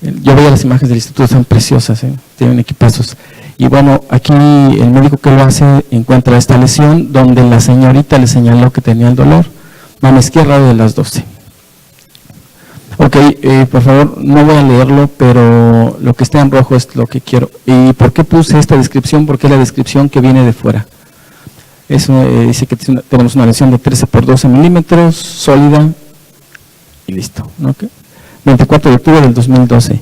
Yo veía las imágenes del instituto, son preciosas, tienen equipazos. Y bueno, aquí el médico que lo hace encuentra esta lesión donde la señorita le señaló que tenía el dolor, mama izquierda de las 12. Ok, por favor, no voy a leerlo, pero lo que está en rojo es lo que quiero. ¿Y por qué puse esta descripción? Porque es la descripción que viene de fuera. Dice que tenemos una lesión de 13 por 12 milímetros, sólida, y listo. ¿Okay? 24 de octubre del 2012.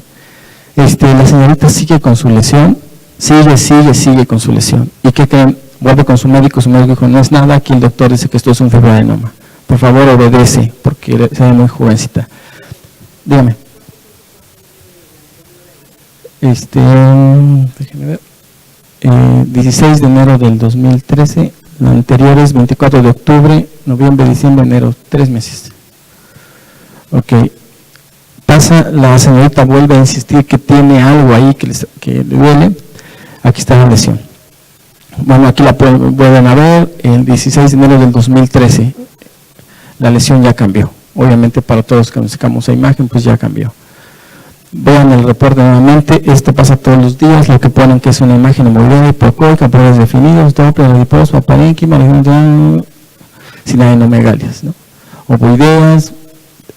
La señorita sigue con su lesión, sigue con su lesión. ¿Y qué creen? Vuelve con su médico dijo, no es nada, aquí el doctor dice que esto es un fibroadenoma. Por favor, obedece, porque se ve muy jovencita. Dígame. Déjeme ver. 16 de enero del 2013, la anterior es 24 de octubre, noviembre, diciembre, enero, 3 meses. Ok. Pasa, la señorita vuelve a insistir que tiene algo ahí que le duele. Aquí está la lesión. Bueno, aquí la pueden ver, el 16 de enero del 2013, la lesión ya cambió. Obviamente para todos los que nos sacamos esa imagen, pues ya cambió. Vean el reporte nuevamente, esto pasa todos los días, lo que ponen que es una imagen homogénea, hipocoica, poderes definidos, doppler, adiposo, parénquima, sinadenomegalias, ¿no? Ovoideas,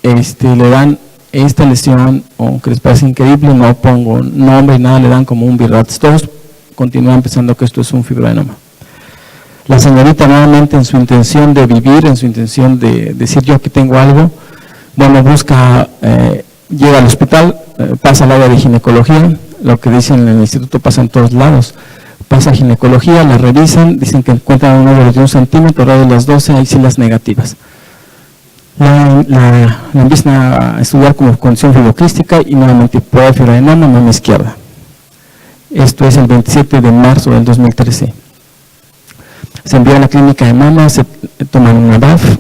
le dan esta lesión, aunque les parece increíble, no pongo nombre y nada, le dan como un BIRATS. Todos continúan pensando que esto es un fibroadenoma. La señorita nuevamente en su intención de vivir, en su intención de decir yo que tengo algo, bueno, busca, llega al hospital, pasa al área de ginecología, lo que dicen en el instituto pasa en todos lados, pasa a ginecología, la revisan, dicen que encuentran un óvulo de 1 centímetro, radio de las 12, hay células negativas. La empiezan a estudiar como condición fibrocrística y nuevamente puede fibroadenoma, mama izquierda. Esto es el 27 de marzo del 2013. Se envía a la clínica de mama, se toman una BAF,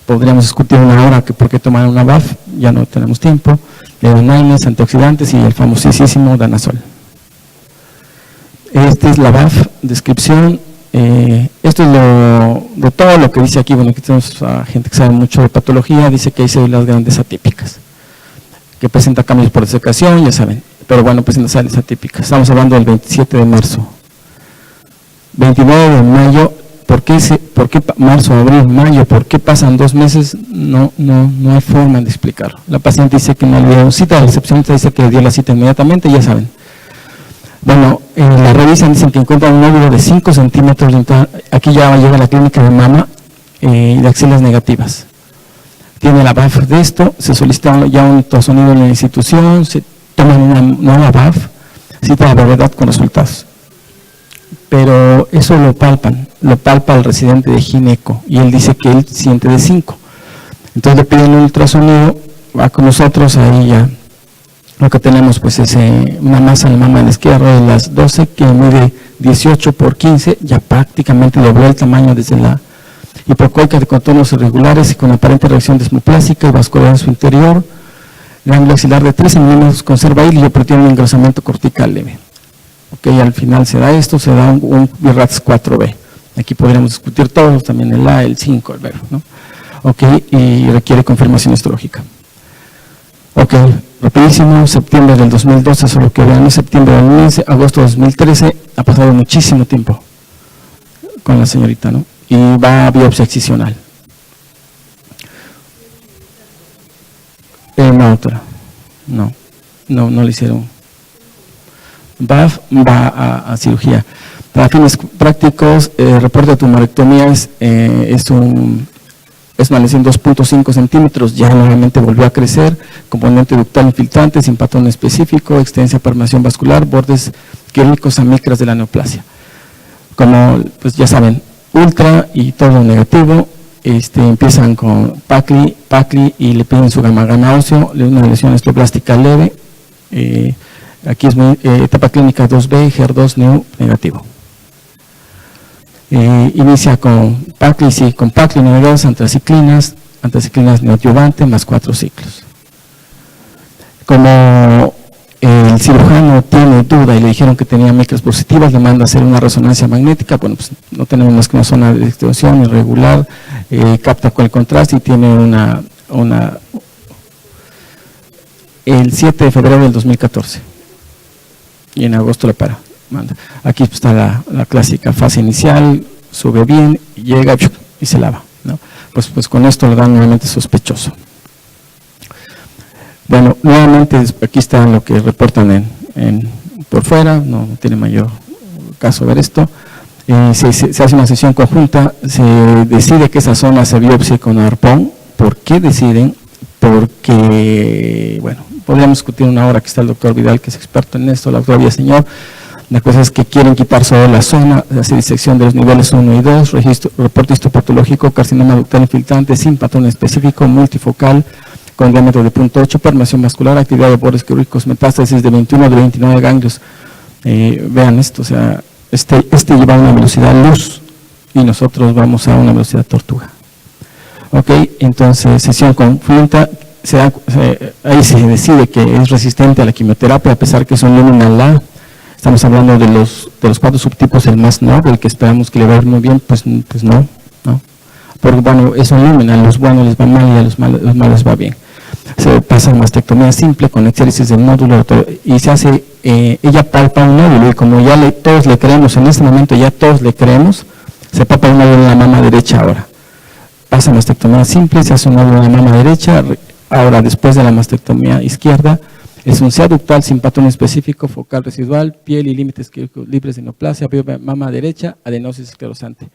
podríamos discutir una hora que por qué tomar una BAF, ya no tenemos tiempo, leonines, antioxidantes y el famosísimo danazol. Esta es la BAF, descripción, esto es de todo lo que dice aquí. Bueno, aquí tenemos a gente que sabe mucho de patología, dice que hay células grandes atípicas, que presenta cambios por desecación, ya saben, pero bueno, presenta células atípicas. Estamos hablando del 27 de marzo. 29 de mayo, ¿por qué marzo, abril, mayo? ¿Por qué pasan 2 meses? No hay forma de explicarlo. La paciente dice que no le dieron cita, la recepcionista dice que dio la cita inmediatamente, ya saben. Bueno, la revisan, dicen que encuentran un óvulo de 5 centímetros, aquí ya llega a la clínica de mama y de axilas negativas. Tiene la BAF de esto, se solicita ya un ultrasonido en la institución, se toman una nueva BAF, cita de brevedad con resultados. Pero eso lo palpa el residente de gineco y él dice que él siente de 5. Entonces le piden un ultrasonido, va con nosotros, ahí ya lo que tenemos pues es una masa de mama en la izquierda de las 12 que mide 18 por 15, ya prácticamente dobló el tamaño desde la hipocoica de contornos irregulares y con aparente reacción desmoplásica y vascular en su interior. Ganglio axilar de 13 milímetros conserva hilo, pero tiene un engrosamiento cortical leve. Ok, al final se da esto, se da un BIRATS 4B. Aquí podríamos discutir todos, también el A, el 5, el B, ¿no? Ok, y requiere confirmación histológica. Ok, rapidísimo, septiembre del 2012, solo que vean, septiembre del 2011, agosto de 2013, ha pasado muchísimo tiempo con la señorita, ¿no? Y va a biopsia excisional. No, doctora, no le hicieron. Va a cirugía. Para fines prácticos, reporte de tumorectomía es una lesión de 2.5 centímetros, ya nuevamente volvió a crecer, componente ductal infiltrante sin patrón específico, extensa permeación vascular, bordes quirúrgicos a micras de la neoplasia. Como pues ya saben, ultra y todo negativo, empiezan con PACLI y le piden su gamma óseo, una lesión osteoblástica leve, aquí es etapa clínica 2B, HER2 neu negativo. Inicia con PACLI, sí, con PACLI inhibidores, antraciclinas neoadyuvante más 4 ciclos. Como el cirujano tiene duda y le dijeron que tenía micras positivas, le manda a hacer una resonancia magnética, bueno, pues no tenemos más que una zona de extensión irregular, capta con el contraste y tiene el 7 de febrero del 2014 y en agosto le para. Aquí está la clásica fase inicial, sube bien, llega y se lava, ¿no? Pues con esto le dan nuevamente sospechoso. Bueno, nuevamente aquí está lo que reportan por fuera, no tiene mayor caso ver esto. Se hace una sesión conjunta, se decide que esa zona se biopsie con arpón. ¿Por qué deciden? Porque, bueno, podríamos discutir una hora, que está el doctor Vidal, que es experto en esto, la doctora Villaseñor. La cosa es que quieren quitar solo la zona, hacer disección de los niveles 1 y 2, reporte histopatológico, carcinoma ductal infiltrante sin patrón específico, multifocal, con diámetro de 0.8, permeación vascular, actividad de bordes quirúrgicos, metástasis de 21 de 29 ganglios. Vean esto, o sea, este lleva a una velocidad luz y nosotros vamos a una velocidad tortuga. Ok, entonces sesión conjunta, ahí se decide que es resistente a la quimioterapia, a pesar que es un luminal A. Estamos hablando de los 4 subtipos, el más noble, el que esperamos que le va a ir muy bien, pues no. Porque bueno, es un lumen, a los buenos les va mal y a los malos les va bien. Se pasa a mastectomía simple con exéresis del nódulo y se hace, ella palpa un nódulo y como ya todos le creemos, en este momento ya todos le creemos, se palpa un nódulo en la mama derecha ahora. Pasa a mastectomía simple, se hace un nódulo en la mama derecha, ahora después de la mastectomía izquierda, es un aductal sin patrón específico, focal residual, piel y límites libres de neoplasia, mama derecha, adenosis esclerosante.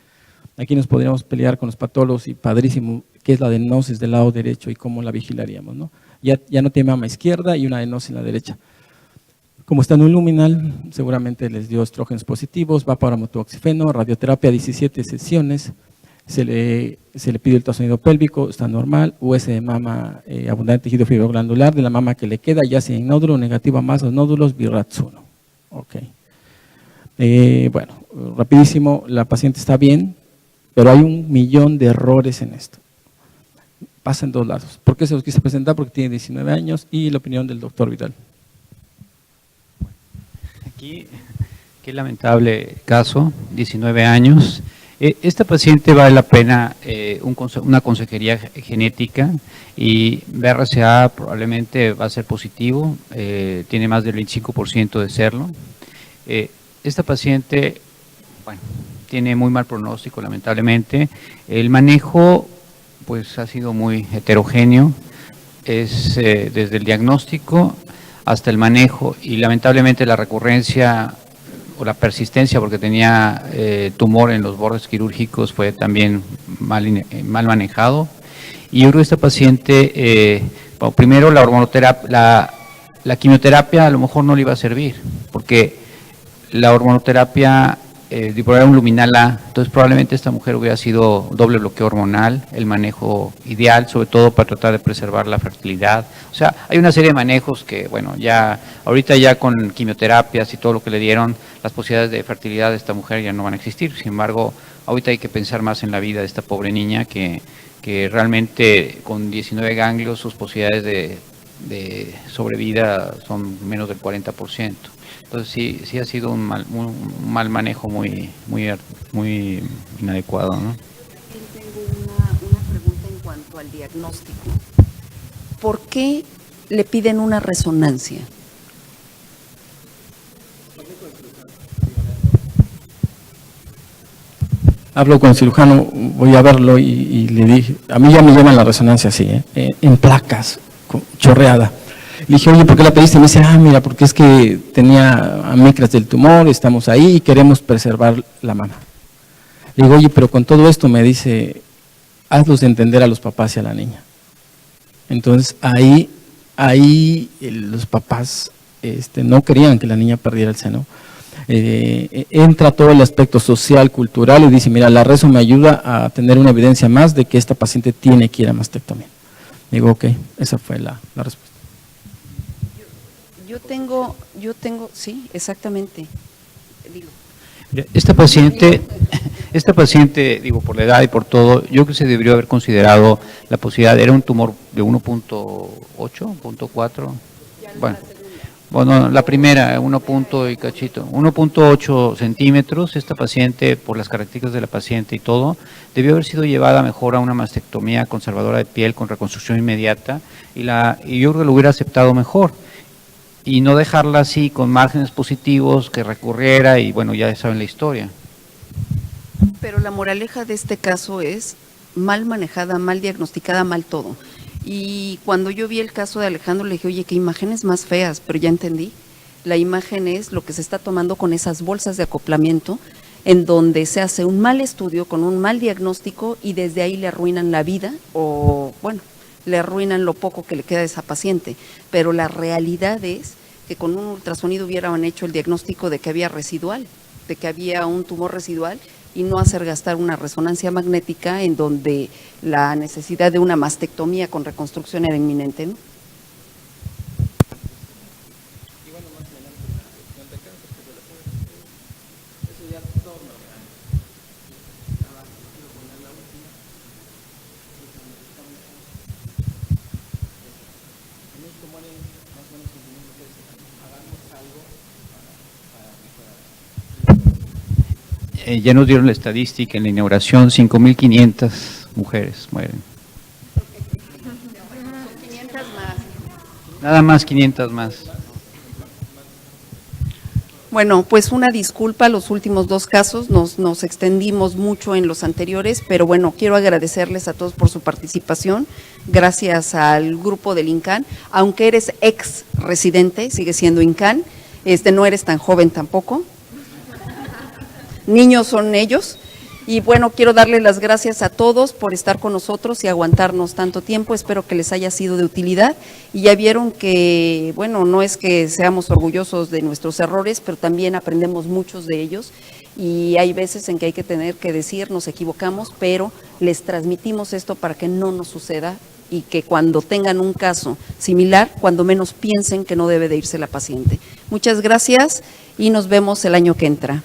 Aquí nos podríamos pelear con los patólogos y padrísimo qué es la adenosis del lado derecho y cómo la vigilaríamos, ¿no? Ya no tiene mama izquierda y una adenosis en la derecha. Como está en un luminal, seguramente les dio estrógenos positivos, va para motoxifeno, radioterapia 17 sesiones, se le pide ultrasonido pélvico, está normal, US de mama, abundante tejido fibroglandular de la mama que le queda, ya sea en nódulo, negativo a más los nódulos, BRAF1. Ok. Bueno, rapidísimo, la paciente está bien, pero hay 1.000.000 de errores en esto. Pasa en 2 lados. ¿Por qué se los quise presentar? Porque tiene 19 años y la opinión del doctor Vidal. Aquí, qué lamentable caso, 19 años. Esta paciente vale la pena una consejería genética y BRCA probablemente va a ser positivo, tiene más del 25% de serlo. Esta paciente, bueno, tiene muy mal pronóstico lamentablemente. El manejo pues ha sido muy heterogéneo, es desde el diagnóstico hasta el manejo y lamentablemente la recurrencia o la persistencia porque tenía tumor en los bordes quirúrgicos fue también mal manejado. Y yo creo que esta paciente, bueno, primero la hormonoterapia, la quimioterapia a lo mejor no le iba a servir porque la hormonoterapia era un luminal A, entonces probablemente esta mujer hubiera sido doble bloqueo hormonal, el manejo ideal, sobre todo para tratar de preservar la fertilidad. O sea, hay una serie de manejos que, bueno, ya ahorita ya con quimioterapias y todo lo que le dieron, las posibilidades de fertilidad de esta mujer ya no van a existir. Sin embargo, ahorita hay que pensar más en la vida de esta pobre niña que realmente con 19 ganglios sus posibilidades de sobrevida son menos del 40%. Entonces sí ha sido un mal manejo muy inadecuado, ¿no? Tengo una pregunta en cuanto al diagnóstico. ¿Por qué le piden una resonancia? Hablo con el cirujano, voy a verlo y le dije, a mí ya me llaman la resonancia así, en placas, chorreada. Le dije, oye, ¿por qué la pediste? Me dice, mira, porque es que tenía amígdalas del tumor, estamos ahí y queremos preservar la mama. Le digo, oye, pero con todo esto me dice, hazlos entender a los papás y a la niña. Entonces ahí los papás no querían que la niña perdiera el seno. Entra todo el aspecto social, cultural y dice, mira, la reso me ayuda a tener una evidencia más de que esta paciente tiene que ir a mastectomía. Digo, ok, esa fue la respuesta. Yo tengo, sí, exactamente. Digo. Esta paciente, digo, por la edad y por todo, yo creo que se debería haber considerado la posibilidad, era un tumor de 1.8, 1.4, bueno, la primera, 1.8 centímetros, esta paciente, por las características de la paciente y todo, debió haber sido llevada mejor a una mastectomía conservadora de piel con reconstrucción inmediata y yo creo que lo hubiera aceptado mejor. Y no dejarla así con márgenes positivos, que recurriera y bueno, ya saben la historia. Pero la moraleja de este caso es mal manejada, mal diagnosticada, mal todo. Y cuando yo vi el caso de Alejandro le dije, oye, qué imágenes más feas, pero ya entendí. La imagen es lo que se está tomando con esas bolsas de acoplamiento, en donde se hace un mal estudio con un mal diagnóstico y desde ahí le arruinan la vida o, bueno, le arruinan lo poco que le queda a esa paciente, pero la realidad es que con un ultrasonido hubieran hecho el diagnóstico de que había residual, de que había un tumor residual y no hacer gastar una resonancia magnética en donde la necesidad de una mastectomía con reconstrucción era inminente, ¿no? ya nos dieron la estadística en la inauguración, 5.500 mujeres mueren. Nada más 500 más. Bueno, pues una disculpa, los últimos dos casos nos extendimos mucho en los anteriores, pero bueno, quiero agradecerles a todos por su participación, gracias al grupo del INCAN, aunque eres ex residente, sigue siendo INCAN, no eres tan joven tampoco, niños son ellos. Y bueno, quiero darles las gracias a todos por estar con nosotros y aguantarnos tanto tiempo. Espero que les haya sido de utilidad. Y ya vieron que, bueno, no es que seamos orgullosos de nuestros errores, pero también aprendemos muchos de ellos. Y hay veces en que hay que tener que decir, nos equivocamos, pero les transmitimos esto para que no nos suceda y que cuando tengan un caso similar, cuando menos piensen que no debe de irse la paciente. Muchas gracias y nos vemos el año que entra.